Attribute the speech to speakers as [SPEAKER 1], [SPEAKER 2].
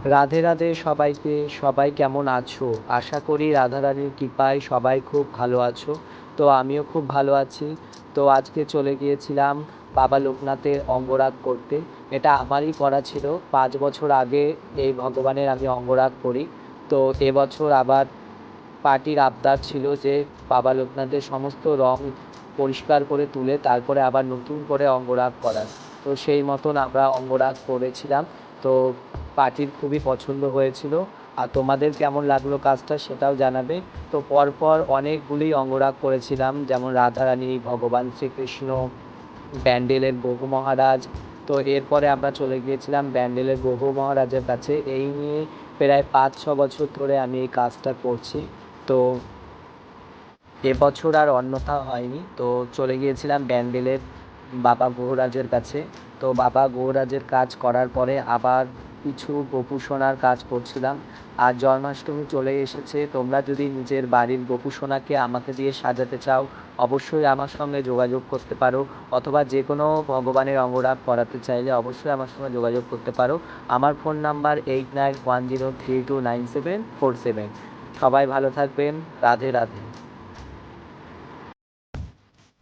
[SPEAKER 1] রাধে রাধে সবাইকে। সবাই কেমন আছো? আশা করি রাধারানীর কৃপায় সবাই খুব ভালো আছো। তো আমিও খুব ভালো আছি। তো আজকে চলে গিয়েছিলাম বাবা লোকনাথের অঙ্গরাগ করতে। এটা আমারই করা ছিল। 5 বছর আগে এই ভগবানের আমি অঙ্গরাগ করি। তো এবছর আবার পার্টির আবদার ছিল যে বাবা লোকনাথের সমস্ত রং পরিষ্কার করে তুলে তারপরে আবার নতুন করে অঙ্গরাগ করার। তো সেই মতন আমরা অঙ্গরাগ করেছিলাম। তো পার্টির খুবই পছন্দ হয়েছিল। আর তোমাদের কেমন লাগলো কাজটা সেটাও জানাবে। তো পরপর অনেকগুলি অঙ্গরাগ করেছিলাম, যেমন রাধারানী, ভগবান শ্রীকৃষ্ণ, ব্যান্ডেলের বহু মহারাজ। তো এরপরে আমরা চলে গিয়েছিলাম ব্যান্ডেলের বহু মহারাজের কাছে। এই নিয়ে প্রায় 5-6 বছর ধরে আমি এই কাজটা করছি। তো এবছর আর অন্যথা হয়নি। তো চলে গিয়েছিলাম ব্যান্ডেলের বাবা গৌরাজের কাছে। তো বাবা গৌরাজের কাজ করার পরে আবার কিছু গোপুসোনার কাজ করছিলাম। আর জন্মাষ্টমী চলে এসেছে। তোমরা যদি নিজের বাড়ির গোপুসোনাকে আমাকে দিয়ে সাজাতে চাও, অবশ্যই আমার সঙ্গে যোগাযোগ করতে পারো। অথবা যে কোনো ভগবানের অঙ্গরাগ করাতে চাইলে অবশ্যই আমার সঙ্গে যোগাযোগ করতে পারো। আমার ফোন নাম্বার 8910329747। সবাই ভালো থাকবেন। রাধে রাধে।